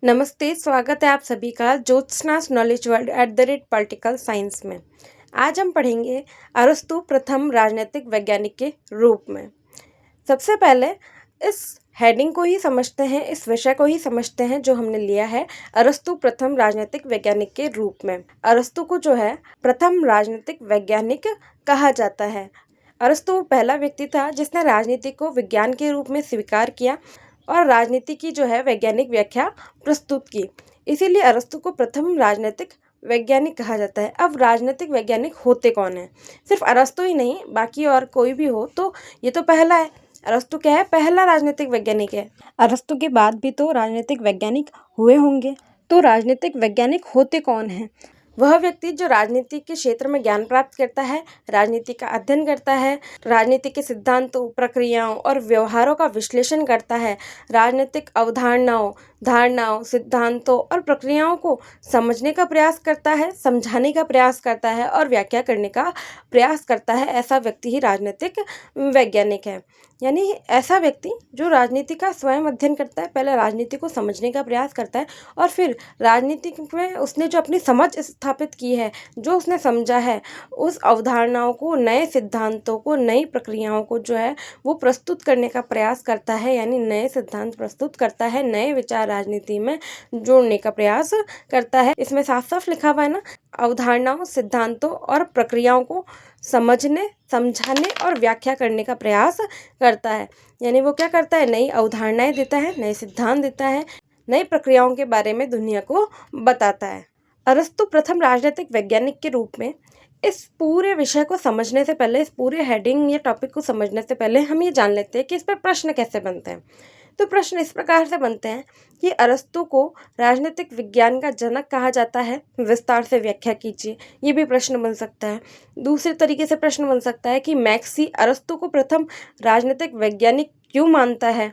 नमस्ते, स्वागत है आप सभी का ज्योत्सनास नॉलेज वर्ल्ड @पॉलिटिकल साइंस में। आज हम पढ़ेंगे अरस्तु प्रथम राजनीतिक वैज्ञानिक के रूप में। सबसे पहले इस हेडिंग को ही समझते हैं, इस विषय को ही समझते हैं जो हमने लिया है अरस्तु प्रथम राजनीतिक वैज्ञानिक के रूप में। अरस्तु को जो है प्रथम राजनीतिक वैज्ञानिक कहा जाता है। अरस्तु पहला व्यक्ति था जिसने राजनीति को विज्ञान के रूप में स्वीकार किया और राजनीति की जो है वैज्ञानिक व्याख्या प्रस्तुत की। इसीलिए अरस्तु को प्रथम राजनीतिक वैज्ञानिक कहा जाता है। अब राजनीतिक वैज्ञानिक होते कौन हैं? सिर्फ अरस्तु ही नहीं, बाकी और कोई भी हो तो ये तो पहला है। अरस्तु क्या है? पहला राजनीतिक वैज्ञानिक है। अरस्तु के बाद भी तो राजनीतिक वैज्ञानिक हुए होंगे। तो राजनीतिक वैज्ञानिक होते कौन हैं? वह व्यक्ति जो राजनीति के क्षेत्र में ज्ञान प्राप्त करता है, राजनीति का अध्ययन करता है, राजनीति के सिद्धांतों, प्रक्रियाओं और व्यवहारों का विश्लेषण करता है, राजनीतिक अवधारणाओं, धारणाओं, सिद्धांतों और प्रक्रियाओं को समझने का प्रयास करता है, समझाने का प्रयास करता है और व्याख्या करने का प्रयास करता है, ऐसा व्यक्ति ही राजनीतिक वैज्ञानिक है। यानी ऐसा व्यक्ति जो राजनीति का स्वयं अध्ययन करता है, पहले राजनीति को समझने का प्रयास करता है और फिर राजनीति में उसने जो अपनी समझ स्थापित की है, जो उसने समझा है, उस अवधारणाओं को, नए सिद्धांतों को, नई प्रक्रियाओं को जो है वो प्रस्तुत करने का प्रयास करता है। यानी नए सिद्धांत प्रस्तुत करता है, नए विचार राजनीति में जोड़ने का प्रयास करता है। इसमें साफ साफ लिखा हुआ है ना, अवधारणाओं, सिद्धांतों और प्रक्रियाओं को समझने, समझाने और व्याख्या करने का प्रयास करता है। यानी वो क्या करता है? नई अवधारणाएं देता है, नए सिद्धांत देता है, नई प्रक्रियाओं के बारे में दुनिया को बताता है। अरस्तु प्रथम राजनीतिक वैज्ञानिक के रूप में इस पूरे विषय को समझने से पहले, इस पूरे हेडिंग या टॉपिक को समझने से पहले हम ये जान लेते हैं कि इस पर प्रश्न कैसे बनते हैं। तो प्रश्न इस प्रकार से बनते हैं कि अरस्तु को राजनीतिक विज्ञान का जनक कहा जाता है, विस्तार से व्याख्या कीजिए। ये भी प्रश्न बन सकता है। दूसरे तरीके से प्रश्न बन सकता है कि मैक्सी अरस्तु को प्रथम राजनीतिक वैज्ञानिक क्यों मानता है।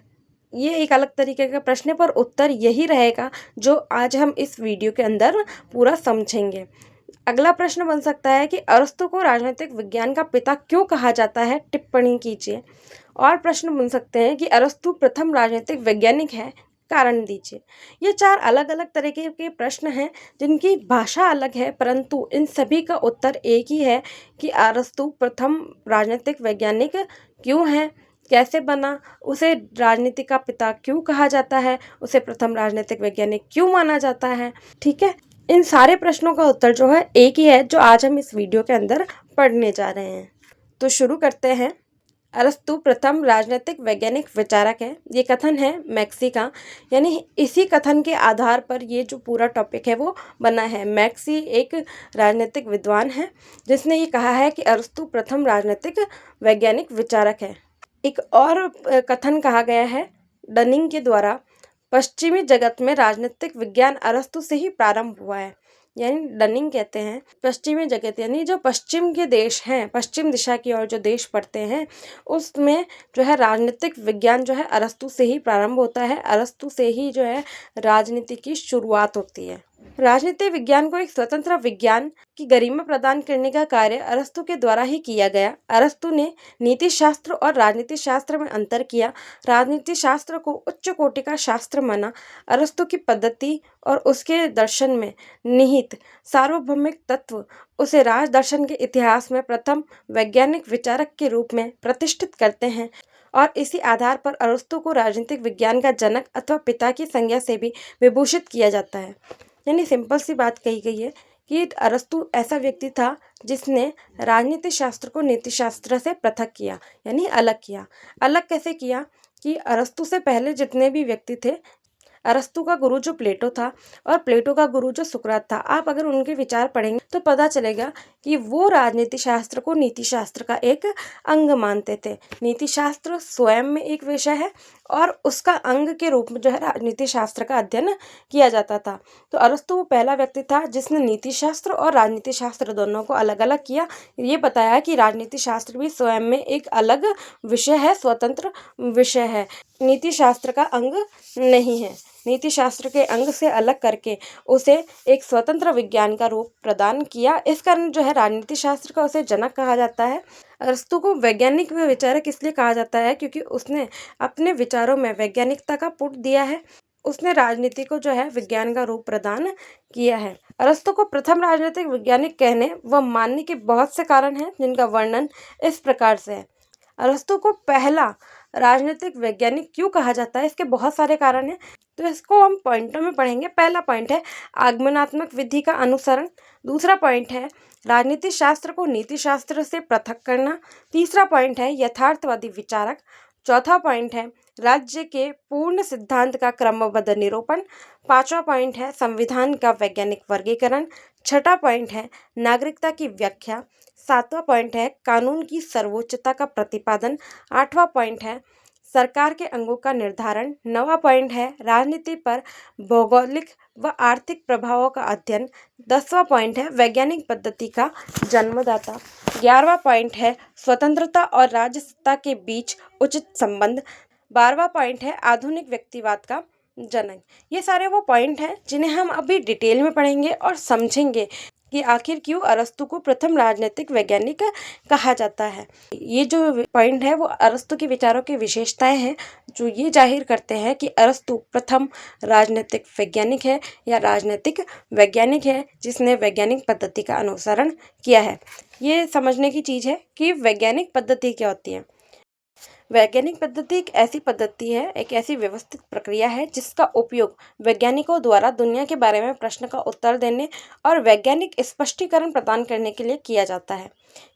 ये एक अलग तरीके का प्रश्न है, पर उत्तर यही रहेगा जो आज हम इस वीडियो के अंदर पूरा समझेंगे। अगला प्रश्न बन सकता है कि अरस्तु को राजनीतिक विज्ञान का पिता क्यों कहा जाता है, टिप्पणी कीजिए। और प्रश्न बन सकते हैं कि अरस्तु प्रथम राजनीतिक वैज्ञानिक है, कारण दीजिए। ये 4 अलग अलग तरीके के प्रश्न हैं जिनकी भाषा अलग है, परंतु इन सभी का उत्तर एक ही है कि अरस्तु प्रथम राजनीतिक वैज्ञानिक क्यों है, कैसे बना, उसे राजनीति का पिता क्यों कहा जाता है, उसे प्रथम राजनीतिक वैज्ञानिक क्यों माना जाता है। ठीक है, इन सारे प्रश्नों का उत्तर जो है एक ही है, जो आज हम इस वीडियो के अंदर पढ़ने जा रहे हैं। तो शुरू करते हैं। अरस्तु प्रथम राजनीतिक वैज्ञानिक विचारक है, ये कथन है मैक्सी का। यानी इसी कथन के आधार पर ये जो पूरा टॉपिक है वो बना है। मैक्सी एक राजनीतिक विद्वान है जिसने ये कहा है कि अरस्तु प्रथम राजनीतिक वैज्ञानिक विचारक है। एक और कथन कहा गया है डनिंग के द्वारा, पश्चिमी जगत में राजनीतिक विज्ञान अरस्तु से ही प्रारंभ हुआ है। यानी डनिंग कहते हैं पश्चिमी जगत, यानी जो पश्चिम के देश हैं, पश्चिम दिशा की ओर जो देश पड़ते हैं, उसमें जो है राजनीतिक विज्ञान जो है अरस्तु से ही प्रारंभ होता है। अरस्तु से ही जो है राजनीति की शुरुआत होती है। राजनीति विज्ञान को एक स्वतंत्र विज्ञान की गरिमा प्रदान करने का कार्य अरस्तु के द्वारा ही किया गया। अरस्तु ने नीति शास्त्र और राजनीति शास्त्र में अंतर किया। राजनीति शास्त्र को उच्च कोटि का शास्त्र माना। अरस्तु की पद्धति और उसके दर्शन में निहित सार्वभौमिक तत्व उसे राज दर्शन के इतिहास में प्रथम वैज्ञानिक विचारक के रूप में प्रतिष्ठित करते हैं और इसी आधार पर अरस्तु को राजनीतिक विज्ञान का जनक अथवा पिता की संज्ञा से भी विभूषित किया जाता है। यानी सिंपल सी बात कही गई है कि अरस्तु ऐसा व्यक्ति था जिसने राजनीति शास्त्र को नीति शास्त्र से पृथक किया, यानी अलग किया। अलग कैसे किया कि अरस्तु से पहले जितने भी व्यक्ति थे, अरस्तु का गुरु जो प्लेटो था और प्लेटो का गुरु जो सुकरात था, आप अगर उनके विचार पढ़ेंगे तो पता चलेगा कि वो राजनीति शास्त्र को नीति शास्त्र का एक अंग मानते थे। नीति शास्त्र स्वयं में एक विषय है और उसका अंग के रूप में जो है राजनीति शास्त्र का अध्ययन किया जाता था। तो अरस्तु वो पहला व्यक्ति था जिसने नीति शास्त्र और राजनीति शास्त्र दोनों को अलग अलग किया। ये बताया कि राजनीति शास्त्र भी स्वयं में एक अलग विषय है, स्वतंत्र विषय है, नीति शास्त्र का अंग नहीं है। नीति शास्त्र के अंग से अलग करके उसे एक स्वतंत्र विज्ञान का रूप प्रदान किया। इस कारण जो है राजनीति शास्त्र का उसे जनक कहा जाता है। अरस्तु को वैज्ञानिक व विचारक इसलिए कहा जाता है क्योंकि उसने अपने विचारों में वैज्ञानिकता का पुट दिया है। उसने राजनीति को जो है विज्ञान का रूप प्रदान किया है। अरस्तु को प्रथम राजनीतिक वैज्ञानिक कहने व मानने के बहुत से कारण हैं, जिनका वर्णन इस प्रकार से है। अरस्तु को पहला राजनीतिक वैज्ञानिक क्यों कहा जाता है, इसके बहुत सारे कारण हैं, तो इसको हम पॉइंटों में पढ़ेंगे। पहला पॉइंट है आगमनात्मक विधि का अनुसरण। दूसरा पॉइंट है राजनीति शास्त्र को नीति शास्त्र से पृथक करना। तीसरा पॉइंट है यथार्थवादी विचारक। चौथा पॉइंट है राज्य के पूर्ण सिद्धांत का क्रमबद्ध निरूपण। पांचवा पॉइंट है संविधान का वैज्ञानिक वर्गीकरण। छठा पॉइंट है नागरिकता की व्याख्या। सातवां पॉइंट है कानून की सर्वोच्चता का प्रतिपादन। आठवां पॉइंट है सरकार के अंगों का निर्धारण। नौवां पॉइंट है राजनीति पर भौगोलिक व आर्थिक प्रभावों का अध्ययन। 10वां पॉइंट है वैज्ञानिक पद्धति का जन्मदाता। 11वां पॉइंट है स्वतंत्रता और राज्य सत्ता के बीच उचित संबंध। 12वां पॉइंट है आधुनिक व्यक्तिवाद का जनक। ये सारे वो पॉइंट हैं जिन्हें हम अभी डिटेल में पढ़ेंगे और समझेंगे कि आखिर क्यों अरस्तु को प्रथम राजनीतिक वैज्ञानिक कहा जाता है। ये जो पॉइंट है वो अरस्तु के विचारों की विशेषताएं हैं, जो ये जाहिर करते हैं कि अरस्तु प्रथम राजनीतिक वैज्ञानिक है या राजनीतिक वैज्ञानिक है जिसने वैज्ञानिक पद्धति का अनुसरण किया है। ये समझने की चीज़ है कि वैज्ञानिक पद्धति क्या होती है। वैज्ञानिक पद्धति एक ऐसी पद्धति है, एक ऐसी व्यवस्थित प्रक्रिया है जिसका उपयोग वैज्ञानिकों द्वारा दुनिया के बारे में प्रश्न का उत्तर देने और वैज्ञानिक स्पष्टीकरण प्रदान करने के लिए किया जाता है।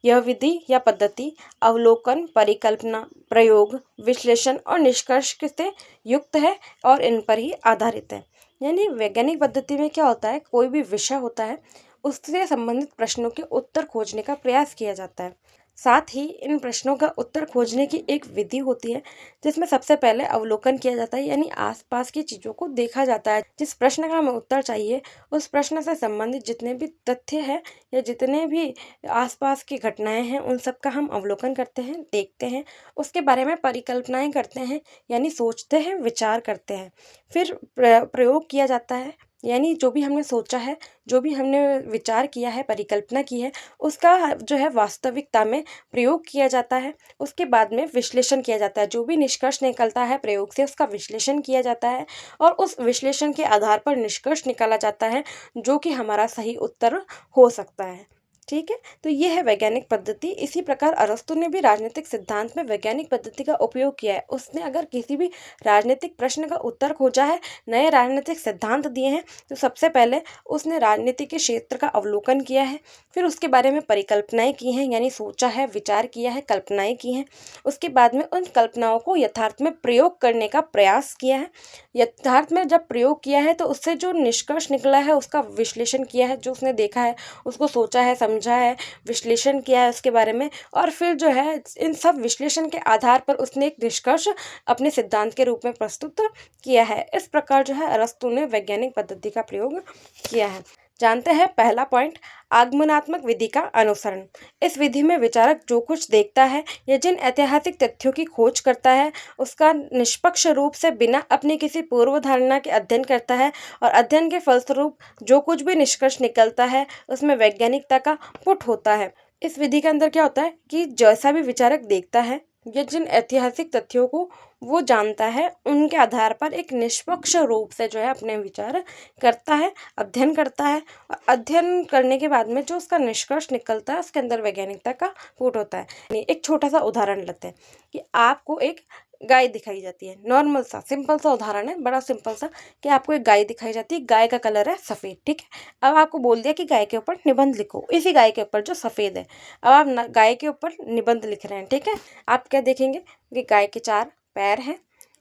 यह विधि या पद्धति अवलोकन, परिकल्पना, प्रयोग, विश्लेषण और निष्कर्ष से युक्त है और इन पर ही आधारित है। यानी वैज्ञानिक पद्धति में क्या होता है, कोई भी विषय होता है उससे संबंधित प्रश्नों के उत्तर खोजने का प्रयास किया जाता है। साथ ही इन प्रश्नों का उत्तर खोजने की एक विधि होती है जिसमें सबसे पहले अवलोकन किया जाता है, यानी आसपास की चीज़ों को देखा जाता है। जिस प्रश्न का हमें उत्तर चाहिए उस प्रश्न से संबंधित जितने भी तथ्य हैं या जितने भी आसपास की घटनाएं हैं उन सब का हम अवलोकन करते हैं, देखते हैं, उसके बारे में परिकल्पनाएं करते हैं, यानी सोचते हैं, विचार करते हैं। फिर प्रयोग किया जाता है, यानी जो भी हमने सोचा है, जो भी हमने विचार किया है, परिकल्पना की है, उसका जो है वास्तविकता में प्रयोग किया जाता है। उसके बाद में विश्लेषण किया जाता है। जो भी निष्कर्ष निकलता है प्रयोग से उसका विश्लेषण किया जाता है और उस विश्लेषण के आधार पर निष्कर्ष निकाला जाता है जो कि हमारा सही उत्तर हो सकता है। ठीक है, तो ये है वैज्ञानिक पद्धति। इसी प्रकार अरस्तु ने भी राजनीतिक सिद्धांत में वैज्ञानिक पद्धति का उपयोग किया है। उसने अगर किसी भी राजनीतिक प्रश्न का उत्तर खोजा है, नए राजनीतिक सिद्धांत दिए हैं, तो सबसे पहले उसने राजनीति के क्षेत्र का अवलोकन किया है, फिर उसके बारे में परिकल्पनाएं की हैं, यानी सोचा है, विचार किया है, कल्पनाएं की हैं। उसके बाद में उन कल्पनाओं को यथार्थ में प्रयोग करने का प्रयास किया है। यथार्थ में जब प्रयोग किया है तो उससे जो निष्कर्ष निकला है उसका विश्लेषण किया है, जो उसने देखा है उसको सोचा है, समझा है, विश्लेषण किया है उसके बारे में, और फिर जो है इन सब विश्लेषण के आधार पर उसने एक निष्कर्ष अपने सिद्धांत के रूप में प्रस्तुत किया है। इस प्रकार जो है अरस्तु ने वैज्ञानिक पद्धति का प्रयोग किया है। जानते हैं पहला पॉइंट, आगमनात्मक विधि का अनुसरण। इस विधि में विचारक जो कुछ देखता है या जिन ऐतिहासिक तथ्यों की खोज करता है उसका निष्पक्ष रूप से बिना अपनी किसी पूर्व धारणा के अध्ययन करता है, और अध्ययन के फलस्वरूप जो कुछ भी निष्कर्ष निकलता है उसमें वैज्ञानिकता का पुट होता है। इस विधि के अंदर क्या होता है कि जैसा भी विचारक देखता है या जिन ऐतिहासिक तथ्यों को वो जानता है उनके आधार पर एक निष्पक्ष रूप से जो है अपने विचार करता है, अध्ययन करता है, और अध्ययन करने के बाद में जो उसका निष्कर्ष निकलता है उसके अंदर वैज्ञानिकता का फूट होता है। एक छोटा सा उदाहरण लेते हैं कि आपको एक गाय दिखाई जाती है, नॉर्मल सा सिंपल सा उदाहरण है, बड़ा सिंपल सा, कि आपको एक गाय दिखाई जाती है, गाय का कलर है सफ़ेद। ठीक है, अब आपको बोल दिया कि गाय के ऊपर निबंध लिखो, इसी गाय के ऊपर जो सफ़ेद है। अब आप गाय के ऊपर निबंध लिख रहे हैं। ठीक है, आप क्या देखेंगे कि गाय के 4 पैर हैं,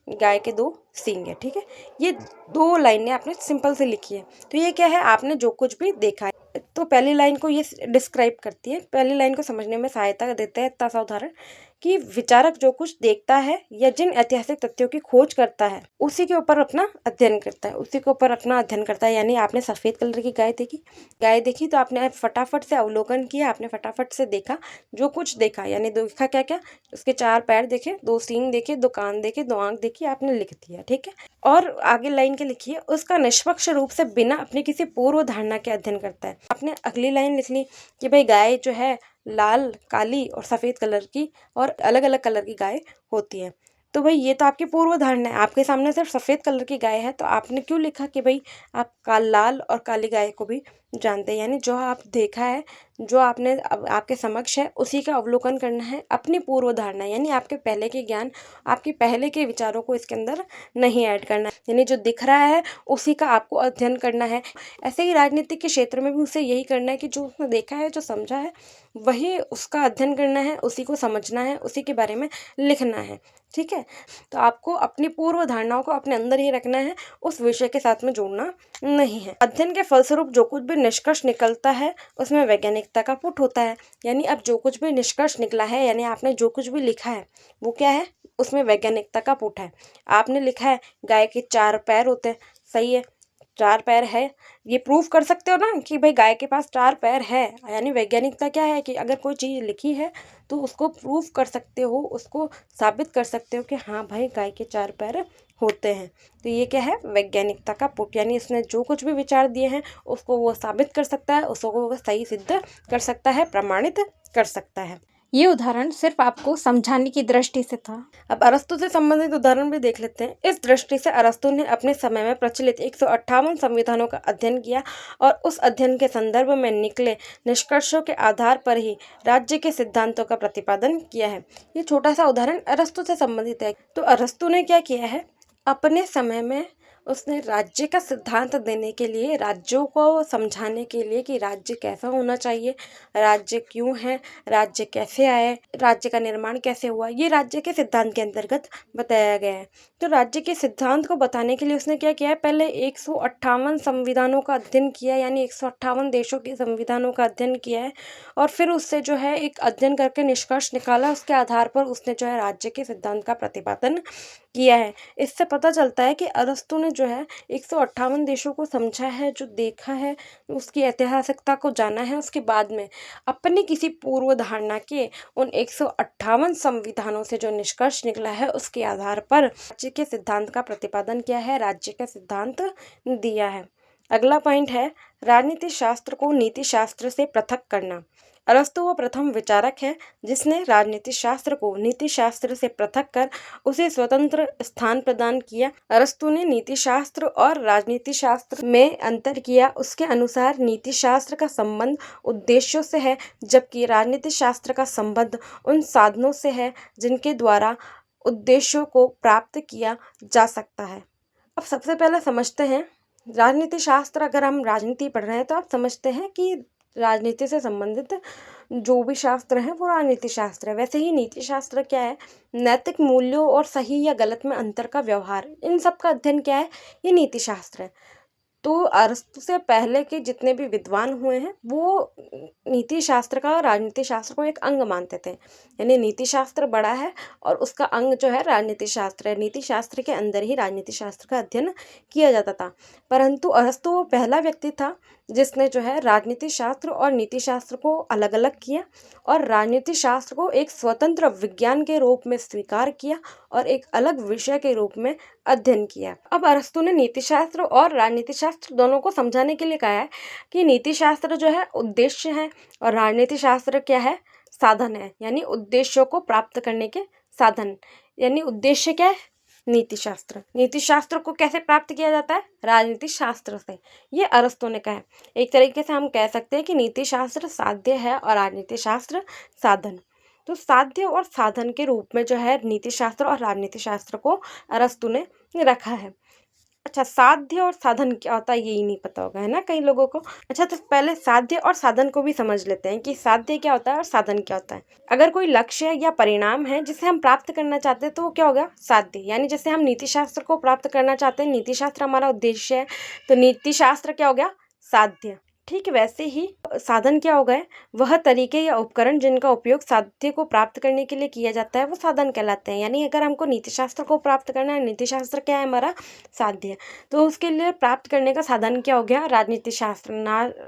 गाय के 2 सींग है। ठीक है, ये 2 लाइनें आपने सिंपल से लिखी है। तो ये क्या है, आपने जो कुछ भी देखा है। तो पहली लाइन को ये डिस्क्राइब करती है, पहली लाइन को समझने में सहायता देता है इतना सा उदाहरण कि विचारक जो कुछ देखता है या जिन ऐतिहासिक तथ्यों की खोज करता है उसी के ऊपर अपना अध्ययन करता है, उसी के ऊपर अपना अध्ययन करता है। यानी आपने सफ़ेद कलर की गाय देखी तो आपने फटाफट से अवलोकन किया, आपने फटाफट से देखा, जो कुछ देखा, यानी देखा क्या क्या, उसके 4 पैर देखे, 2 सींग देखे, 2 कान देखे, 2 आँख देखी, आपने लिख दिया। ठीक है, और आगे लाइन के लिखिए, उसका निष्पक्ष रूप से बिना अपनी किसी पूर्व धारणा के अध्ययन करता है। आपने अगली लाइन लिख ली कि भाई गाय जो है लाल, काली और सफ़ेद कलर की और अलग अलग कलर की गाय होती है। तो भाई ये तो आपकी पूर्व धारणा है। आपके सामने सिर्फ सफ़ेद कलर की गाय है तो आपने क्यों लिखा कि भाई आप लाल और काली गाय को भी जानते हैं। यानी जो आप देखा है, जो आपने अब आपके समक्ष है, उसी का अवलोकन करना है, अपनी पूर्व धारणा यानी आपके पहले के ज्ञान, आपके पहले के विचारों को इसके अंदर नहीं ऐड करना है। यानी जो दिख रहा है उसी का आपको अध्ययन करना है। ऐसे ही राजनीतिक के क्षेत्र में भी उसे यही करना है कि जो उसने देखा है, जो समझा है, वही उसका अध्ययन करना है, उसी को समझना है, उसी के बारे में लिखना है। ठीक है, तो आपको अपनी पूर्व धारणाओं को अपने अंदर ही रखना है, उस विषय के साथ में जोड़ना नहीं है। अध्ययन के फलस्वरूप जो कुछ भी निष्कर्ष निकलता है उसमें वैज्ञानिकता का पुट होता है। यानी अब जो कुछ भी निष्कर्ष निकला है, यानी आपने जो कुछ भी लिखा है वो क्या है, उसमें वैज्ञानिकता का पुट है। आपने लिखा है गाय के 4 पैर होते हैं, सही है, 4 पैर है, ये प्रूव कर सकते हो ना कि भाई गाय के पास 4 पैर है। यानी वैज्ञानिकता क्या है कि अगर कोई चीज़ लिखी है तो उसको प्रूव कर सकते हो, उसको साबित कर सकते हो कि हाँ भाई गाय के 4 पैर होते हैं। तो ये क्या है, वैज्ञानिकता का पुट। यानी इसने जो कुछ भी विचार दिए हैं उसको वो साबित कर सकता है, उसको वो सही सिद्ध कर सकता है, प्रमाणित कर सकता है। ये उदाहरण सिर्फ आपको समझाने की दृष्टि से था। अब अरस्तु से संबंधित उदाहरण भी देख लेते हैं। इस दृष्टि से अरस्तु ने अपने समय में प्रचलित 158 संविधानों का अध्ययन किया और उस अध्ययन के संदर्भ में निकले निष्कर्षों के आधार पर ही राज्य के सिद्धांतों का प्रतिपादन किया है। ये छोटा सा उदाहरण अरस्तु से संबंधित है। तो अरस्तु ने क्या किया है, अपने समय में उसने राज्य का सिद्धांत देने के लिए, राज्यों को समझाने के लिए कि राज्य कैसा होना चाहिए, राज्य क्यों है, राज्य कैसे आए, राज्य का निर्माण कैसे हुआ, ये राज्य के सिद्धांत के अंतर्गत बताया गया है। तो राज्य के सिद्धांत को बताने के लिए उसने क्या किया है, पहले 158 संविधानों का अध्ययन किया, यानी 158 देशों के संविधानों का अध्ययन किया है और फिर उससे जो है एक अध्ययन करके निष्कर्ष निकाला। उसके आधार पर उसने जो है राज्य के सिद्धांत का प्रतिपादन किया है। इससे पता चलता है कि अरस्तु ने जो है 158 देशों को समझा है, जो देखा है, उसकी ऐतिहासिकता को जाना है, उसके बाद में अपनी किसी पूर्व धारणा के उन 158 संविधानों से जो निष्कर्ष निकला है उसके आधार पर राज्य के सिद्धांत का प्रतिपादन किया है, राज्य का सिद्धांत दिया है। अगला पॉइंट है राजनीति शास्त्र को नीति शास्त्र से पृथक करना। अरस्तु वो प्रथम विचारक है जिसने राजनीति शास्त्र को नीति शास्त्र से पृथक कर उसे स्वतंत्र स्थान प्रदान किया। अरस्तु ने नीति शास्त्र और राजनीति शास्त्र में अंतर किया। उसके अनुसार नीति शास्त्र का संबंध उद्देश्यों से है, जबकि राजनीति शास्त्र का संबंध उन साधनों से है जिनके द्वारा उद्देश्यों को प्राप्त किया जा सकता है। अब सबसे पहले समझते हैं राजनीति शास्त्र। अगर हम राजनीति पढ़ रहे हैं तो आप समझते हैं कि राजनीति से संबंधित जो भी शास्त्र है वो राजनीति शास्त्र है। वैसे ही नीति शास्त्र क्या है, नैतिक मूल्यों और सही या गलत में अंतर का व्यवहार, इन सब का अध्ययन क्या है, ये नीति शास्त्र है। तो अरस्तु से पहले के जितने भी विद्वान हुए हैं वो नीति शास्त्र का, राजनीति शास्त्र को एक अंग मानते थे। यानी नीति शास्त्र बड़ा है और उसका अंग जो है राजनीति शास्त्र है। नीति शास्त्र के अंदर ही राजनीति शास्त्र का अध्ययन किया जाता था। परंतु अरस्तु वो पहला व्यक्ति था जिसने जो है राजनीति शास्त्र और नीति शास्त्र को अलग अलग किया और राजनीति शास्त्र को एक स्वतंत्र विज्ञान के रूप में स्वीकार किया और एक अलग विषय के रूप में अध्ययन किया। अब अरस्तु ने नीति शास्त्र और राजनीति शास्त्र दोनों को समझाने के लिए कहा है कि नीति शास्त्र जो है उद्देश्य है और राजनीति शास्त्र क्या है, साधन है। यानी उद्देश्यों को प्राप्त करने के साधन, यानी उद्देश्य क्या है, नीति शास्त्र। नीति शास्त्र को कैसे प्राप्त किया जाता है, राजनीति शास्त्र से। ये अरस्तु ने कहा है। एक तरीके से हम कह सकते हैं कि नीति शास्त्र साध्य है और राजनीति शास्त्र साधन। तो साध्य और साधन के रूप में जो है नीति शास्त्र और राजनीति शास्त्र को अरस्तु ने रखा है। अच्छा, साध्य और साधन क्या होता है यही नहीं पता होगा, है ना कई लोगों को। अच्छा, तो पहले साध्य और साधन को भी समझ लेते हैं कि साध्य क्या होता है और साधन क्या होता है। अगर कोई लक्ष्य या परिणाम है जिसे हम प्राप्त करना चाहते हैं तो वो क्या होगा, साध्य। यानी जैसे हम नीति शास्त्र को प्राप्त करना चाहते हैं, नीति शास्त्र हमारा उद्देश्य है, तो नीति शास्त्र क्या हो गया, साध्य। ठीक वैसे ही साधन क्या हो गए, वह तरीके या उपकरण जिनका उपयोग साध्य को प्राप्त करने के लिए किया जाता है वो साधन कहलाते हैं। यानी अगर हमको नीति शास्त्र को प्राप्त करना है, नीति शास्त्र क्या है हमारा, साध्य, तो उसके लिए प्राप्त करने का साधन क्या हो गया, राजनीति शास्त्र।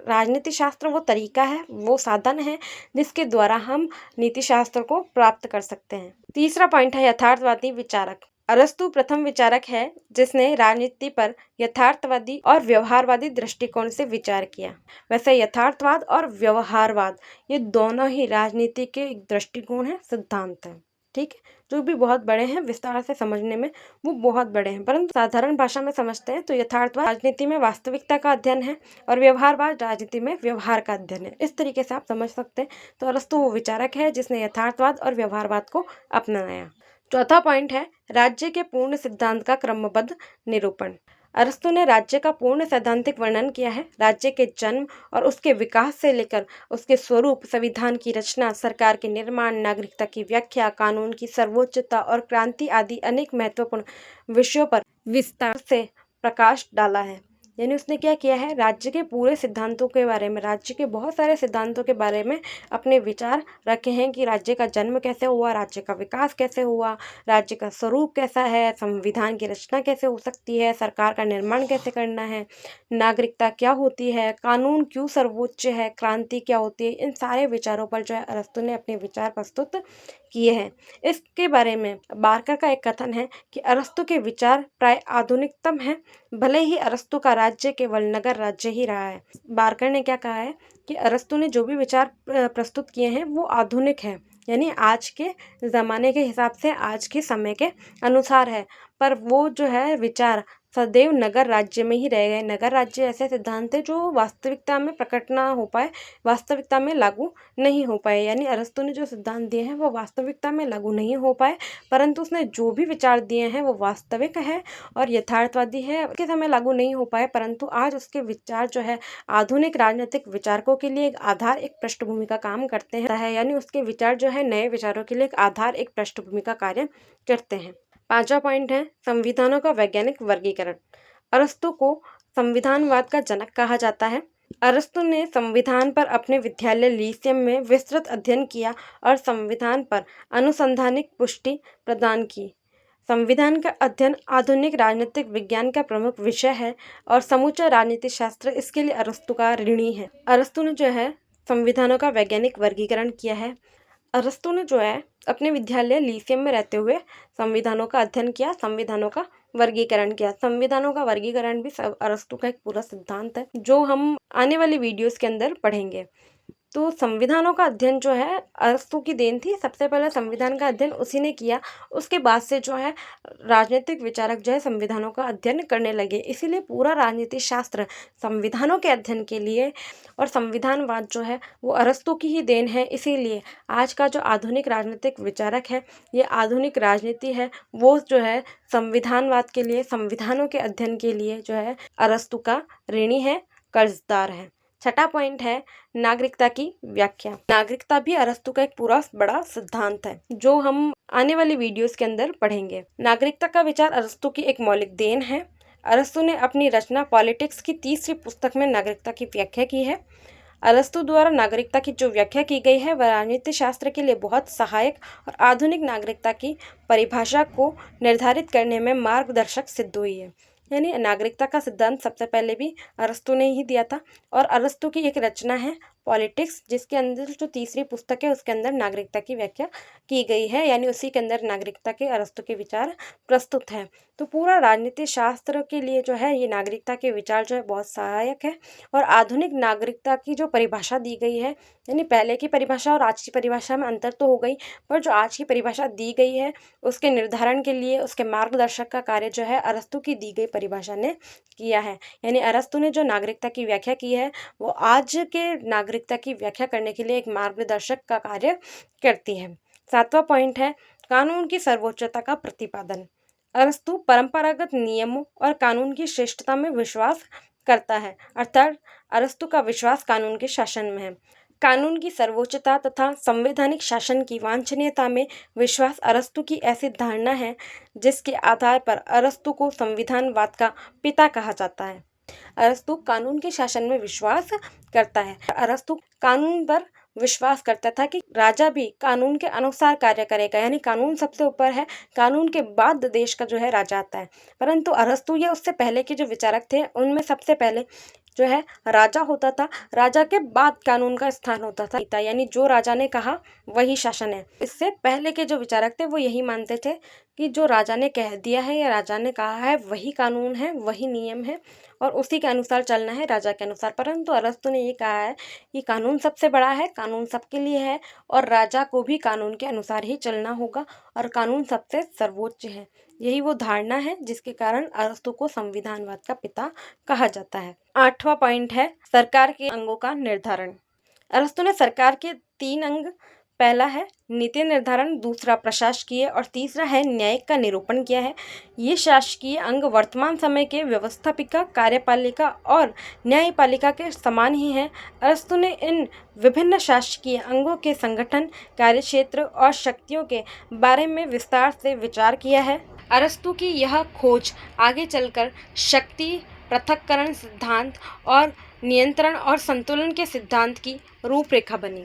राजनीति शास्त्र वो तरीका है, वो साधन है जिसके द्वारा हम नीति शास्त्र को प्राप्त कर सकते हैं। तीसरा पॉइंट है यथार्थवादी विचारक। अरस्तु प्रथम विचारक है जिसने राजनीति पर यथार्थवादी और व्यवहारवादी दृष्टिकोण से विचार किया। वैसे यथार्थवाद और व्यवहारवाद ये दोनों ही राजनीति के एक दृष्टिकोण है, सिद्धांत है। ठीक है, जो भी बहुत बड़े हैं, विस्तार से समझने में वो बहुत बड़े हैं, परंतु साधारण भाषा में समझते हैं तो यथार्थवाद राजनीति में वास्तविकता का अध्ययन है और व्यवहारवाद राजनीति में व्यवहार का अध्ययन है। इस तरीके से आप समझ सकते हैं। तो अरस्तु वो विचारक है जिसने यथार्थवाद और व्यवहारवाद को अपनाया। चौथा पॉइंट है राज्य के पूर्ण सिद्धांत का क्रमबद्ध निरूपण। अरस्तु ने राज्य का पूर्ण सैद्धांतिक वर्णन किया है। राज्य के जन्म और उसके विकास से लेकर उसके स्वरूप, संविधान की रचना, सरकार के निर्माण, नागरिकता की व्याख्या, कानून की सर्वोच्चता और क्रांति आदि अनेक महत्वपूर्ण विषयों पर विस्तार से प्रकाश डाला है। यानी उसने क्या किया है, राज्य के पूरे सिद्धांतों के बारे में, राज्य के बहुत सारे सिद्धांतों के बारे में अपने विचार रखे हैं कि राज्य का जन्म कैसे हुआ, राज्य का विकास कैसे हुआ, राज्य का स्वरूप कैसा है, संविधान की रचना कैसे हो सकती है, सरकार का निर्माण कैसे करना है, नागरिकता क्या होती है, कानून क्यों सर्वोच्च है, क्रांति क्या होती है। इन सारे विचारों पर जो है अरस्तु ने अपने विचार प्रस्तुत किए हैं। इसके बारे में बारकर का एक कथन है कि अरस्तु के विचार प्राय आधुनिकतम हैं, भले ही अरस्तु का राज्य केवल नगर राज्य ही रहा है। बारकर ने क्या कहा है कि अरस्तु ने जो भी विचार प्रस्तुत किए हैं वो आधुनिक है, यानी आज के ज़माने के हिसाब से, आज के समय के अनुसार है, पर वो जो है विचार सदैव नगर राज्य में ही रह गए। नगर राज्य ऐसे सिद्धांत है जो वास्तविकता में प्रकट ना हो पाए, वास्तविकता में लागू नहीं हो पाए। यानी अरस्तु ने जो सिद्धांत दिए हैं वो वास्तविकता में लागू नहीं हो पाए, परंतु उसने जो भी विचार दिए हैं वो वास्तविक है और यथार्थवादी है। के समय लागू नहीं हो पाए, परंतु आज उसके विचार जो है आधुनिक राजनीतिक विचारकों के लिए एक आधार, एक पृष्ठभूमि का काम करते हैं। यानी उसके विचार जो है नए विचारों के लिए एक आधार, एक पृष्ठभूमि का कार्य करते हैं। पांचवा पॉइंट है संविधानों का वैज्ञानिक वर्गीकरण। अरस्तु को संविधानवाद का जनक कहा जाता है। अरस्तु ने संविधान पर अपने विद्यालय लीसियम में विस्तृत अध्ययन किया और संविधान पर अनुसंधानिक पुष्टि प्रदान की। संविधान का अध्ययन आधुनिक राजनीतिक विज्ञान का प्रमुख विषय है और समूचा राजनीति शास्त्र इसके लिए अरस्तु का ऋणी है। अरस्तु ने जो है संविधानों का वैज्ञानिक वर्गीकरण किया है। अरस्तु ने जो है अपने विद्यालय लीसियम में रहते हुए संविधानों का अध्ययन किया, संविधानों का वर्गीकरण किया। संविधानों का वर्गीकरण भी अरस्तु का एक पूरा सिद्धांत है जो हम आने वाली वीडियोस के अंदर पढ़ेंगे। तो संविधानों का अध्ययन जो है अरस्तु की देन थी। सबसे पहले संविधान का अध्ययन उसी ने किया, उसके बाद से जो है राजनीतिक विचारक जो है संविधानों का अध्ययन करने लगे। इसीलिए पूरा राजनीति शास्त्र संविधानों के अध्ययन के लिए और संविधानवाद जो है वो अरस्तु की ही देन है। इसीलिए आज का जो आधुनिक राजनीतिक विचारक है, ये आधुनिक राजनीति है, वो जो है संविधानवाद के लिए, संविधानों के अध्ययन के लिए जो है अरस्तु का ऋणी है, कर्जदार है। छठा पॉइंट है नागरिकता की व्याख्या। नागरिकता भी अरस्तु का एक पूरा बड़ा सिद्धांत है जो हम आने वाली वीडियोस के अंदर पढ़ेंगे। नागरिकता का विचार अरस्तु की एक मौलिक देन है। अरस्तु ने अपनी रचना पॉलिटिक्स की तीसरी पुस्तक में नागरिकता की व्याख्या की है। अरस्तु द्वारा नागरिकता की जो व्याख्या की गई है वह राजनीति शास्त्र के लिए बहुत सहायक और आधुनिक नागरिकता की परिभाषा को निर्धारित करने में मार्गदर्शक सिद्ध हुई है। यानी नागरिकता का सिद्धांत सबसे पहले भी अरस्तु ने ही दिया था और अरस्तु की एक रचना है पॉलिटिक्स, जिसके अंदर जो तीसरी पुस्तक है उसके अंदर नागरिकता की व्याख्या की गई है। यानी उसी के अंदर नागरिकता के अरस्तु के विचार प्रस्तुत हैं। तो पूरा राजनीति शास्त्र के लिए जो है ये नागरिकता के विचार जो है बहुत सहायक है। और आधुनिक नागरिकता की जो परिभाषा दी गई है, यानी पहले की परिभाषा और आज की परिभाषा में अंतर तो हो गई, पर जो आज की परिभाषा दी गई है उसके निर्धारण के लिए उसके मार्गदर्शक का कार्य जो है अरस्तु की दी गई परिभाषा ने किया है। यानी अरस्तु ने जो नागरिकता की व्याख्या की है वो आज के नागरिकता की व्याख्या करने के लिए एक मार्गदर्शक का कार्य करती है। सातवां पॉइंट है कानून की सर्वोच्चता का प्रतिपादन। अरस्तु परंपरागत नियमों और कानून की श्रेष्ठता में विश्वास करता है, अर्थात अरस्तु का विश्वास कानून के शासन में है। कानून की सर्वोच्चता तथा संवैधानिक शासन की वांछनीयता में विश्वास अरस्तु की ऐसी धारणा है जिसके आधार पर अरस्तु को संविधानवाद का पिता कहा जाता है। अरस्तु कानून के शासन में विश्वास करता है। अरस्तु कानून पर विश्वास करता था कि राजा भी कानून के अनुसार कार्य करेगा, यानी कानून सबसे ऊपर है, कानून के बाद देश का जो है राजा आता है। परंतु अरस्तु या उससे पहले के जो विचारक थे उनमें सबसे पहले जो है राजा होता था, राजा के बाद कानून का स्थान होता था, यानी जो राजा ने कहा वही शासन है। इससे पहले के जो विचारक थे वो यही मानते थे कि जो राजा ने कह दिया है या राजा ने कहा है वही कानून है, वही नियम है और उसी के अनुसार चलना है, राजा के अनुसार। परंतु अरस्तु ने ये कहा है कि कानून सबसे बड़ा है, कानून सबके लिए है और राजा को भी कानून के अनुसार ही चलना होगा और कानून सबसे सर्वोच्च है। यही वो धारणा है जिसके कारण अरस्तु को संविधानवाद का पिता कहा जाता है। 8वां पॉइंट है सरकार के अंगों का निर्धारण। अरस्तु ने सरकार के 3 अंग, पहला है नीति निर्धारण, दूसरा प्रशासकीय और तीसरा है न्यायिक का निरूपण किया है। ये शासकीय अंग वर्तमान समय के व्यवस्थापिका, कार्यपालिका और न्यायपालिका के समान ही हैं। अरस्तु ने इन विभिन्न शासकीय अंगों के संगठन, कार्यक्षेत्र और शक्तियों के बारे में विस्तार से विचार किया है। अरस्तु की यह खोज आगे चलकर शक्ति पृथक्करण सिद्धांत और नियंत्रण और संतुलन के सिद्धांत की रूपरेखा बनी।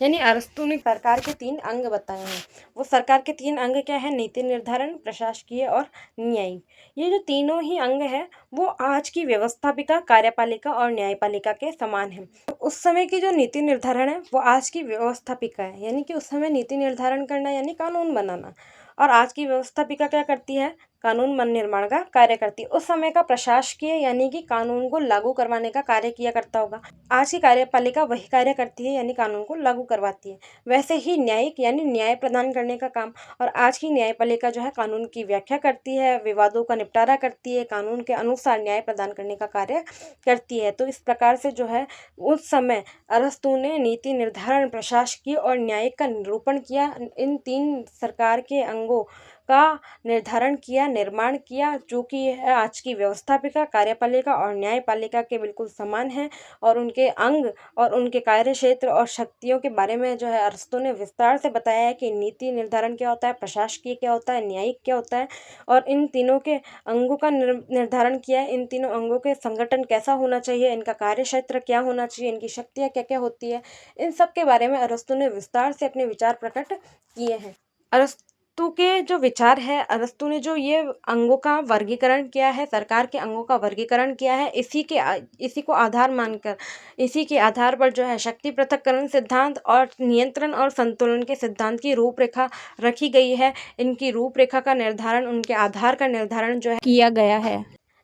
यानी अरस्तु ने सरकार के 3 अंग बताए हैं। वो सरकार के 3 अंग क्या है? नीति निर्धारण, प्रशासकीय और न्यायिक। ये जो तीनों ही अंग है वो आज की व्यवस्थापिका, कार्यपालिका और न्यायपालिका के समान है। उस समय की जो नीति निर्धारण है वो आज की व्यवस्थापिका है, यानी कि उस समय नीति निर्धारण करना यानी कानून बनाना, और आज की व्यवस्थापिका क्या करती है? कानून मन निर्माण का कार्य करती है। उस समय का प्रशासकीय यानी कि कानून को लागू करवाने का कार्य किया करता होगा। आज की कार्यपालिका वही कार्य करती है यानी कानून को लागू करवाती है। वैसे ही न्यायिक यानी न्याय प्रदान करने का काम, और आज की न्यायपालिका जो है कानून की व्याख्या करती है, विवादों का निपटारा करती है, कानून के अनुसार न्याय प्रदान करने का कार्य करती है। तो इस प्रकार से जो है उस समय अरस्तु ने नीति निर्धारण, प्रशासकीय और न्यायिक का निरूपण किया। इन 3 सरकार के अंगों का निर्धारण किया, निर्माण किया, जो कि है आज की व्यवस्थापिका, कार्यपालिका और न्यायपालिका के बिल्कुल समान है, और उनके अंग और उनके कार्यक्षेत्र और शक्तियों के बारे में जो है अरस्तु ने विस्तार से बताया है कि नीति निर्धारण क्या होता है, प्रशासकीय क्या होता है, न्यायिक क्या होता है, और इन तीनों के अंगों का निर्धारण किया है। इन तीनों अंगों के संगठन कैसा होना चाहिए, इनका कार्यक्षेत्र क्या होना चाहिए, इनकी शक्तियाँ क्या क्या होती है, इन सब के बारे में अरस्तु ने विस्तार से अपने विचार प्रकट किए हैं। अरस्तु के जो विचार है, अरस्तु ने जो ये अंगों का वर्गीकरण किया है, सरकार के अंगों का वर्गीकरण किया है, इसी को आधार मानकर, इसी के आधार पर जो है शक्ति पृथक्करण सिद्धांत और नियंत्रण और संतुलन के सिद्धांत की रूपरेखा रखी गई है। इनकी रूपरेखा का निर्धारण, उनके आधार का निर्धारण जो है किया गया है।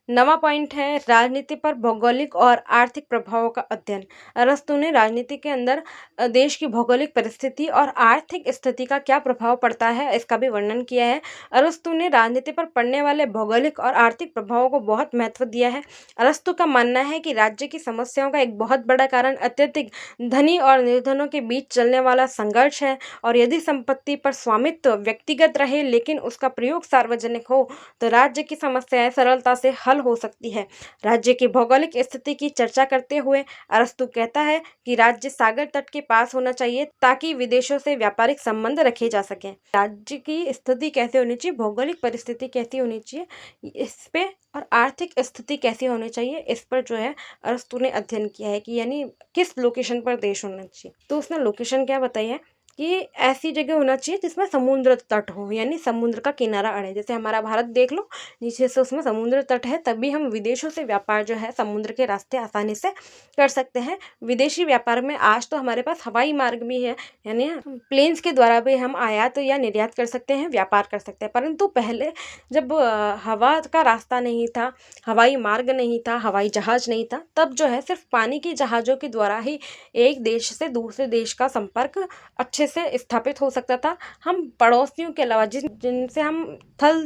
9वां पॉइंट है राजनीति पर भौगोलिक और आर्थिक प्रभावों का अध्ययन। अरस्तु ने राजनीति के अंदर देश की भौगोलिक परिस्थिति और आर्थिक स्थिति का क्या प्रभाव पड़ता है इसका भी वर्णन किया है। अरस्तु ने राजनीति पर पड़ने वाले भौगोलिक और आर्थिक प्रभावों को बहुत महत्व दिया है। अरस्तु का मानना है कि राज्य की समस्याओं का एक बहुत बड़ा कारण अत्यधिक धनी और निर्धनों के बीच चलने वाला संघर्ष है, और यदि संपत्ति पर स्वामित्व व्यक्तिगत रहे लेकिन उसका प्रयोग सार्वजनिक हो तो राज्य की समस्याएं सरलता से हल हो सकती है। राज्य की भौगोलिक स्थिति की चर्चा करते हुए अरस्तु कहता है कि राज्य सागर तट के पास होना चाहिए ताकि विदेशों से व्यापारिक संबंध रखे जा सकें। राज्य की स्थिति कैसे होनी चाहिए, भौगोलिक परिस्थिति कैसी होनी चाहिए, इस पे, और आर्थिक स्थिति कैसी होनी चाहिए, इस पर जो है अरस्तु ने अध्ययन किया है कि यानी किस लोकेशन पर देश होना चाहिए। तो उसने लोकेशन क्या बताई है कि ऐसी जगह होना चाहिए जिसमें समुद्र तट हो, यानी समुद्र का किनारा अड़े। जैसे हमारा भारत देख लो, नीचे से उसमें समुद्र तट है, तभी हम विदेशों से व्यापार जो है समुद्र के रास्ते आसानी से कर सकते हैं। विदेशी व्यापार में आज तो हमारे पास हवाई मार्ग भी है, यानी प्लेन्स के द्वारा भी हम आयात या निर्यात कर सकते हैं, व्यापार कर सकते हैं। परंतु पहले जब हवा का रास्ता नहीं था, हवाई मार्ग नहीं था, हवाई जहाज नहीं था, तब जो है सिर्फ पानी की जहाज़ों के द्वारा ही एक देश से दूसरे देश का संपर्क अच्छे से स्थापित हो सकता था। हम पड़ोसियों के अलावा जिनसे हम थल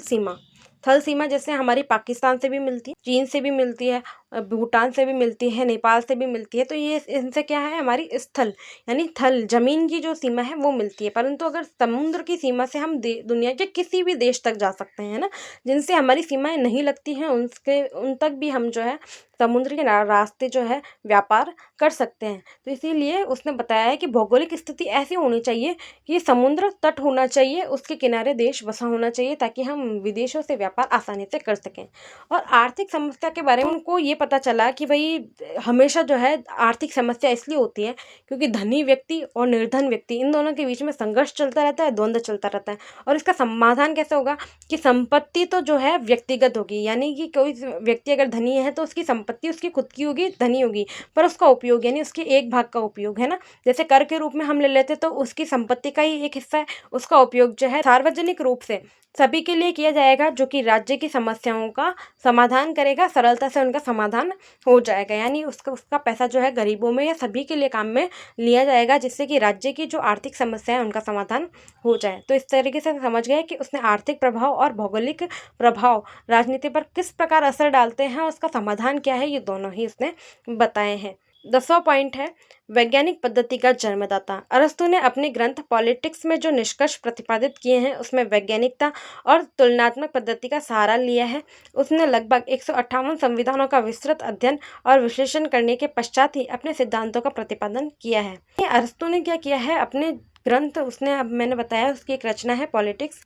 सीमा जैसे हमारी पाकिस्तान से भी मिलती है, चीन से भी मिलती है, भूटान से भी मिलती है, नेपाल से भी मिलती है, तो ये इनसे क्या है, हमारी स्थल यानी थल जमीन की जो सीमा है वो मिलती है। परंतु अगर समुद्र की सीमा से हम दुनिया के किसी भी देश तक जा सकते हैं ना, जिनसे हमारी सीमाएं नहीं लगती हैं, उन तक भी हम जो है समुद्र के रास्ते जो है व्यापार कर सकते हैं। तो इसीलिए उसने बताया है कि भौगोलिक स्थिति ऐसी होनी चाहिए कि समुद्र तट होना चाहिए, उसके किनारे देश बसा होना चाहिए ताकि हम विदेशों से व्यापार आसानी से कर सकें। और आर्थिक समस्या के बारे में उनको ये पता चला कि भाई हमेशा जो है आर्थिक समस्या इसलिए होती है क्योंकि धनी व्यक्ति और निर्धन व्यक्ति इन दोनों के बीच में संघर्ष चलता रहता है, द्वंद्व चलता रहता है। और इसका समाधान कैसे होगा कि संपत्ति तो जो है व्यक्तिगत होगी, यानी कि कोई व्यक्ति अगर धनी है तो उसकी संपत्ति उसकी खुद की होगी, धनी होगी, पर उसका उपयोग यानी उसके एक भाग का उपयोग है ना, जैसे कर के रूप में हम ले लेते तो उसकी संपत्ति का ही एक हिस्सा है, उसका उपयोग जो है सार्वजनिक रूप से सभी के लिए किया जाएगा, जो कि राज्य की समस्याओं का समाधान करेगा, सरलता से उनका समाधान हो जाएगा। यानी उसका पैसा जो है गरीबों में या सभी के लिए काम में लिया जाएगा, जिससे कि राज्य की जो आर्थिक समस्या है उनका समाधान हो जाए। तो इस तरीके से समझ गए कि उसने आर्थिक प्रभाव और भौगोलिक प्रभाव राजनीति पर किस प्रकार असर डालते हैं और उसका समाधान क्या है, ये दोनों ही उसने बताए हैं। 10वां पॉइंट है वैज्ञानिक पद्धति का जन्मदाता। अरस्तु ने अपने ग्रंथ पॉलिटिक्स में जो निष्कर्ष प्रतिपादित किए हैं उसमें वैज्ञानिकता और तुलनात्मक पद्धति का सहारा लिया है। उसने लगभग 158 संविधानों का विस्तृत अध्ययन और विश्लेषण करने के पश्चात ही अपने सिद्धांतों का प्रतिपादन किया है। अरस्तु ने क्या किया है, अपने ग्रंथ उसने, अब मैंने बताया उसकी एक रचना है पॉलिटिक्स,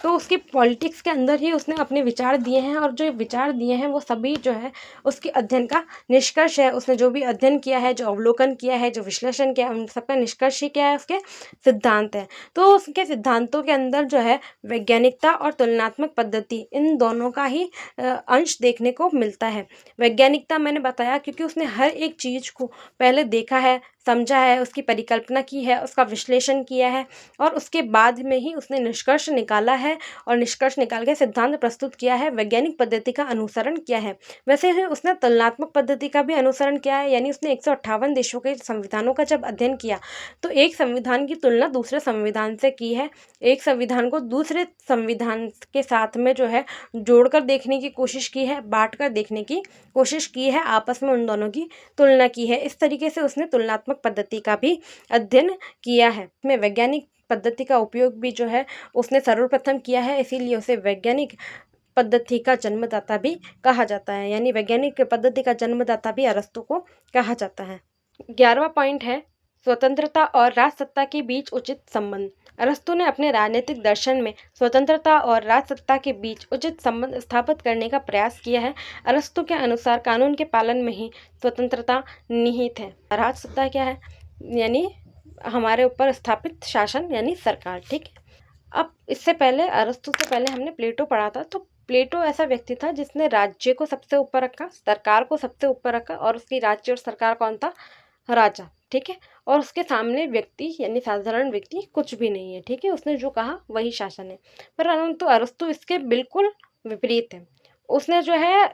तो उसकी पॉलिटिक्स के अंदर ही उसने अपने विचार दिए हैं, और जो विचार दिए हैं वो सभी जो है उसके अध्ययन का निष्कर्ष है। उसने जो भी अध्ययन किया है, जो अवलोकन किया है, जो विश्लेषण किया है, उन सबका निष्कर्ष ही क्या है, उसके सिद्धांत है। तो उसके सिद्धांतों के अंदर जो है वैज्ञानिकता और तुलनात्मक पद्धति इन दोनों का ही अंश देखने को मिलता है। वैज्ञानिकता मैंने बताया क्योंकि उसने हर एक चीज़ को पहले देखा है, समझा है, उसकी परिकल्पना की है, उसका विश्लेषण किया है, और उसके बाद में ही उसने निष्कर्ष निकाला है, और निष्कर्ष निकाल के सिद्धांत प्रस्तुत किया है, वैज्ञानिक पद्धति का अनुसरण किया है। वैसे ही उसने तुलनात्मक पद्धति का भी अनुसरण किया है, यानी उसने 158 देशों के संविधानों का जब अध्ययन किया तो एक संविधान की तुलना दूसरे संविधान से की है, एक संविधान को दूसरे संविधान के साथ में जो है जोड़कर देखने की कोशिश की है, बांट कर देखने की कोशिश की है, आपस में उन दोनों की तुलना की है। इस तरीके से उसने तुलनात्मक पद्धति का भी अध्ययन किया है। में वैज्ञानिक पद्धति का उपयोग भी जो है उसने सर्वप्रथम किया है, इसीलिए उसे वैज्ञानिक पद्धति का जन्मदाता भी कहा जाता है, यानी वैज्ञानिक पद्धति का जन्मदाता भी अरस्तु को कहा जाता है। 11वां पॉइंट है स्वतंत्रता और राजसत्ता के बीच उचित संबंध। अरस्तु ने अपने राजनीतिक दर्शन में स्वतंत्रता और राजसत्ता के बीच उचित संबंध स्थापित करने का प्रयास किया है। अरस्तु के अनुसार कानून के पालन में ही स्वतंत्रता निहित है। राजसत्ता क्या है, यानी हमारे ऊपर स्थापित शासन यानी सरकार, ठीक है। अब इससे पहले, अरस्तु से पहले हमने प्लेटो पढ़ा था, तो प्लेटो ऐसा व्यक्ति था जिसने राज्य को सबसे ऊपर रखा, सरकार को सबसे ऊपर रखा, और उसकी राज्य और सरकार कौन था, राजा, ठीक है। और उसके सामने व्यक्ति यानी साधारण व्यक्ति कुछ भी नहीं है, ठीक है। उसने जो कहा वही शासन है। परंतु अरस्तु इसके बिल्कुल विपरीत है। उसने जो है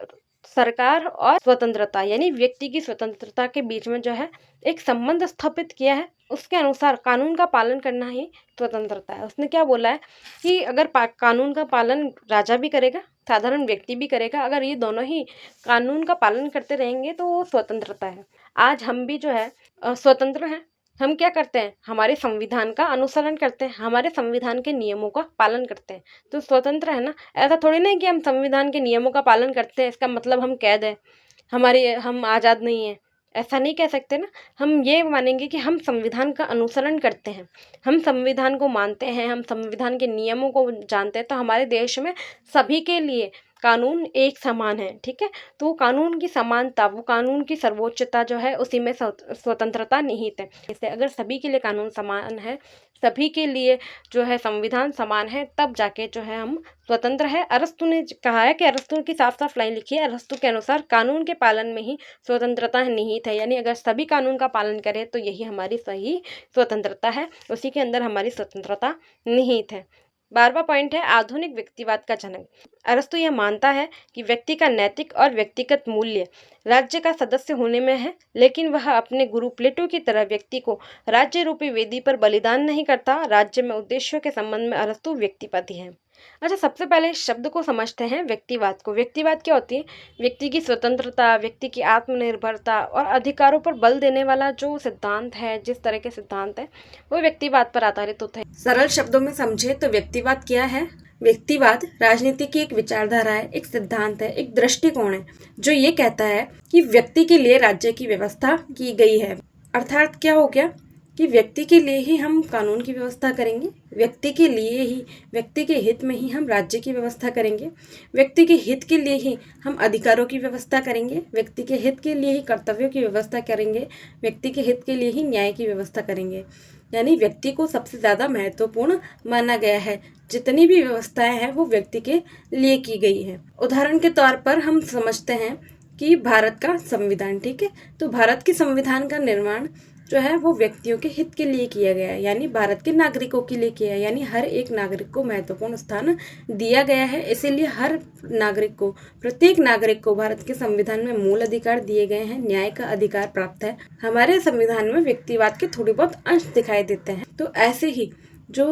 सरकार और स्वतंत्रता यानी व्यक्ति की स्वतंत्रता के बीच में जो है एक संबंध स्थापित किया है। उसके अनुसार कानून का पालन करना ही स्वतंत्रता है। उसने क्या बोला है कि अगर कानून का पालन राजा भी करेगा, साधारण व्यक्ति भी करेगा, अगर ये दोनों ही कानून का पालन करते रहेंगे तो वो स्वतंत्रता है। आज हम भी जो है स्वतंत्र हैं। हम क्या करते हैं, हमारे संविधान का अनुसरण करते हैं, हमारे संविधान के नियमों का पालन करते हैं, तो स्वतंत्र है ना। ऐसा थोड़ी ना है कि हम संविधान के नियमों का पालन करते हैं इसका मतलब हम कैद है, हम आज़ाद नहीं है, ऐसा नहीं कह सकते ना। हम ये मानेंगे कि हम संविधान का अनुसरण करते हैं, हम संविधान को मानते हैं, हम संविधान के नियमों को जानते हैं, तो हमारे देश में सभी के लिए कानून एक समान है, ठीक है। तो वो कानून की समानता, वो कानून की सर्वोच्चता जो है उसी में स्वतंत्रता निहित है। इससे अगर सभी के लिए कानून समान है, सभी के लिए जो है संविधान समान है, तब जाके जो है हम स्वतंत्र है। अरस्तु ने कहा है कि अरस्तु की साफ साफ लाइन लिखी है, अरस्तु के अनुसार कानून के पालन में ही स्वतंत्रता निहित है, यानी अगर सभी कानून का पालन करें तो यही हमारी सही स्वतंत्रता है, उसी के अंदर हमारी स्वतंत्रता निहित है। 12वां पॉइंट है आधुनिक व्यक्तिवाद का जनक। अरस्तु यह मानता है कि व्यक्ति का नैतिक और व्यक्तिगत मूल्य राज्य का सदस्य होने में है, लेकिन वह अपने गुरु प्लेटो की तरह व्यक्ति को राज्य रूपी वेदी पर बलिदान नहीं करता। राज्य में उद्देश्यों के संबंध में अरस्तु व्यक्तिवादी है। अच्छा, सबसे पहले इस शब्द को समझते हैं, व्यक्तिवाद को। व्यक्तिवाद क्या होती है, व्यक्ति की स्वतंत्रता, व्यक्ति की आत्मनिर्भरता और अधिकारों पर बल देने वाला जो सिद्धांत है, जिस तरह के सिद्धांत है वो व्यक्तिवाद पर आधारित होता है। सरल शब्दों में समझे तो व्यक्तिवाद क्या है, व्यक्तिवाद राजनीति की एक विचारधारा है, एक सिद्धांत है, एक दृष्टिकोण है जो ये कहता है कि व्यक्ति के लिए राज्य की व्यवस्था की गई है। अर्थात क्या हो गया कि व्यक्ति के लिए ही हम कानून की व्यवस्था करेंगे, व्यक्ति के लिए ही, व्यक्ति के हित में ही हम राज्य की व्यवस्था करेंगे, व्यक्ति के हित के लिए ही हम अधिकारों की व्यवस्था करेंगे, व्यक्ति के हित के लिए ही कर्तव्यों की व्यवस्था करेंगे, व्यक्ति के हित के लिए ही न्याय की व्यवस्था करेंगे। यानी व्यक्ति को सबसे ज़्यादा महत्वपूर्ण माना गया है। जितनी भी व्यवस्थाएं हैं वो व्यक्ति के लिए की गई है। उदाहरण के तौर पर हम समझते हैं कि भारत का संविधान, ठीक है, तो भारत के संविधान का निर्माण जो है वो व्यक्तियों के हित के लिए किया गया है, यानी भारत के नागरिकों के लिए किया है। यानी हर एक नागरिक को महत्वपूर्ण स्थान दिया गया है। इसीलिए हर नागरिक को, प्रत्येक नागरिक को भारत के संविधान में मूल अधिकार दिए गए हैं, न्याय का अधिकार प्राप्त है। हमारे संविधान में व्यक्तिवाद के थोड़ी बहुत अंश दिखाई देते हैं। तो ऐसे ही जो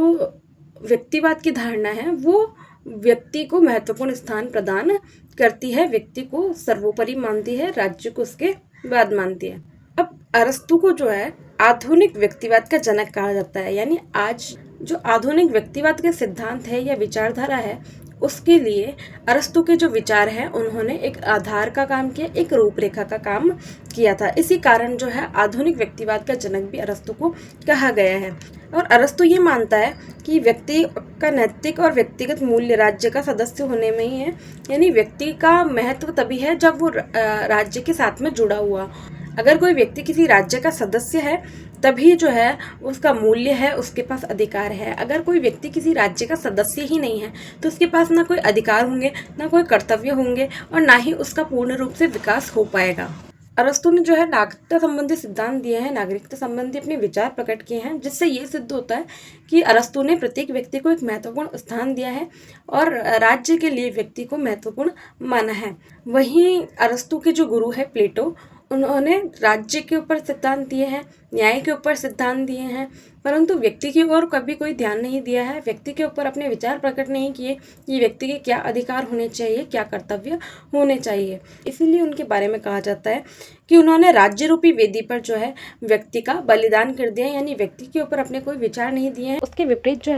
व्यक्तिवाद की धारणा है वो व्यक्ति को महत्वपूर्ण स्थान प्रदान करती है, व्यक्ति को सर्वोपरि मानती है, राज्य को उसके बाद मानती है। अब अरस्तु को जो है आधुनिक व्यक्तिवाद का जनक कहा जाता है। यानी आज जो आधुनिक व्यक्तिवाद के सिद्धांत है या विचारधारा है, उसके लिए अरस्तु के जो विचार हैं उन्होंने एक आधार का काम किया, एक रूपरेखा का काम किया था। इसी कारण जो है आधुनिक व्यक्तिवाद का जनक भी अरस्तु को कहा गया है। और अरस्तु ये मानता है कि व्यक्ति का नैतिक और व्यक्तिगत मूल्य राज्य का सदस्य होने में ही है। यानी व्यक्ति का महत्व तभी है जब वो राज्य के साथ में जुड़ा हुआ। अगर कोई व्यक्ति किसी राज्य का सदस्य है तभी जो है उसका मूल्य है, उसके पास अधिकार है। अगर कोई व्यक्ति किसी राज्य का सदस्य ही नहीं है तो उसके पास ना कोई अधिकार होंगे, ना कोई कर्तव्य होंगे और ना ही उसका पूर्ण रूप से विकास हो पाएगा। अरस्तु ने जो है नागरिकता संबंधी सिद्धांत दिए हैं, नागरिकता संबंधी अपने विचार प्रकट किए हैं, जिससे ये सिद्ध होता है कि अरस्तु ने प्रत्येक व्यक्ति को एक महत्वपूर्ण स्थान दिया है और राज्य के लिए व्यक्ति को महत्वपूर्ण माना है। वहीं अरस्तु के जो गुरु है प्लेटो, उन्होंने राज्य के ऊपर सिद्धांत दिए हैं, न्याय के ऊपर सिद्धांत दिए हैं, परंतु व्यक्ति की ओर कभी कोई ध्यान नहीं दिया है। व्यक्ति के ऊपर अपने विचार प्रकट नहीं किए कि व्यक्ति के क्या अधिकार होने चाहिए, क्या कर्तव्य होने चाहिए। इसीलिए उनके बारे में कहा जाता है कि उन्होंने राज्य रूपी वेदी पर जो है व्यक्ति का बलिदान कर दिया। यानी व्यक्ति के ऊपर अपने कोई विचार नहीं दिए हैं। उसके विपरीत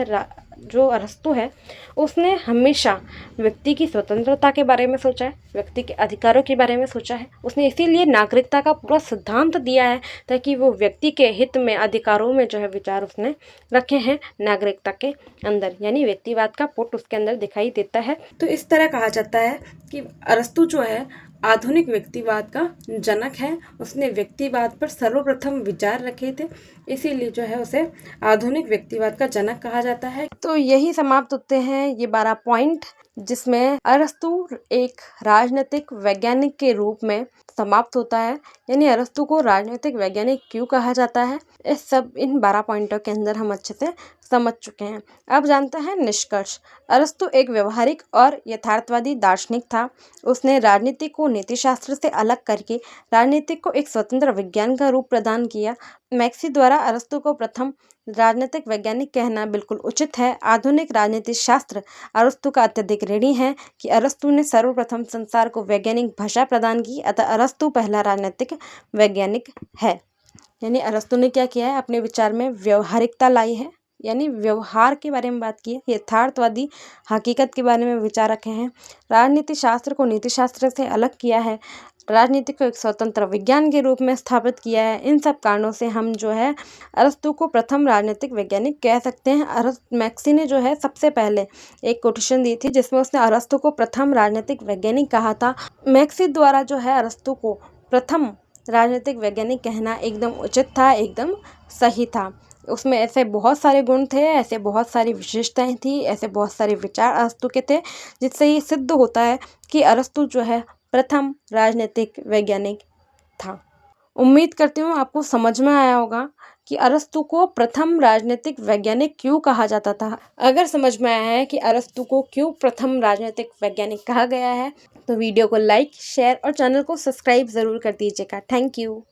जो अरस्तु है उसने हमेशा व्यक्ति की स्वतंत्रता के बारे में सोचा है, व्यक्ति के अधिकारों के बारे में सोचा है। उसने इसीलिए नागरिकता का पूरा सिद्धांत दिया है ताकि वो व्यक्ति के हित में, अधिकारों में जो है विचार उसने रखे हैं नागरिकता के अंदर। यानी व्यक्तिवाद का पुट उसके अंदर दिखाई देता है। तो इस तरह कहा जाता है कि अरस्तु जो है आधुनिक व्यक्तिवाद का जनक है। उसने व्यक्तिवाद पर सर्वप्रथम विचार रखे थे, इसीलिए जो है उसे आधुनिक व्यक्तिवाद का जनक कहा जाता है। तो यही समाप्त होते हैं ये 12 पॉइंट, जिसमें अरस्तु एक राजनीतिक वैज्ञानिक के रूप में समाप्त होता है। यानी अरस्तु को राजनीतिक वैज्ञानिक क्यों कहा जाता है, इन 12 पॉइंटों के अंदर हम अच्छे से समझ चुके हैं। अब जानते हैं निष्कर्ष। अरस्तु एक व्यवहारिक और यथार्थवादी दार्शनिक था। उसने राजनीति को नीतिशास्त्र से अलग करके राजनीति को एक स्वतंत्र विज्ञान का रूप प्रदान किया। मैक्सी द्वारा अरस्तु को प्रथम राजनीतिक वैज्ञानिक कहना बिल्कुल उचित है। आधुनिक राजनीति शास्त्र अरस्तु का अत्यधिक ऋणी है कि अरस्तु ने सर्वप्रथम संसार को वैज्ञानिक भाषा प्रदान की, अतः अरस्तु पहला राजनीतिक वैज्ञानिक है। यानी अरस्तु ने क्या किया है, अपने विचार में व्यवहारिकता लाई है, यानी व्यवहार के बारे में बात की है, यथार्थवादी हकीकत के बारे में विचार रखे हैं, राजनीति शास्त्र को नीति शास्त्र से अलग किया है, राजनीति को एक स्वतंत्र विज्ञान के रूप में स्थापित किया है। इन सब कारणों से हम जो है अरस्तु को प्रथम राजनीतिक वैज्ञानिक कह सकते हैं। मैक्सी ने जो है सबसे पहले एक कोटेशन दी थी जिसमें उसने अरस्तु को प्रथम राजनीतिक वैज्ञानिक कहा था। मैक्सी द्वारा जो है अरस्तु को प्रथम राजनीतिक वैज्ञानिक कहना एकदम उचित था, एकदम सही था। उसमें ऐसे बहुत सारे गुण थे, ऐसे बहुत सारी विशेषताएं थी, ऐसे बहुत सारे विचार अरस्तु के थे, जिससे ये सिद्ध होता है कि अरस्तु जो है प्रथम राजनीतिक वैज्ञानिक था। उम्मीद करती हूँ आपको समझ में आया होगा कि अरस्तु को प्रथम राजनीतिक वैज्ञानिक क्यों कहा जाता था। अगर समझ में आया है कि अरस्तु को क्यों प्रथम राजनीतिक वैज्ञानिक कहा गया है तो वीडियो को लाइक, शेयर और चैनल को सब्सक्राइब ज़रूर कर दीजिएगा। Thank you.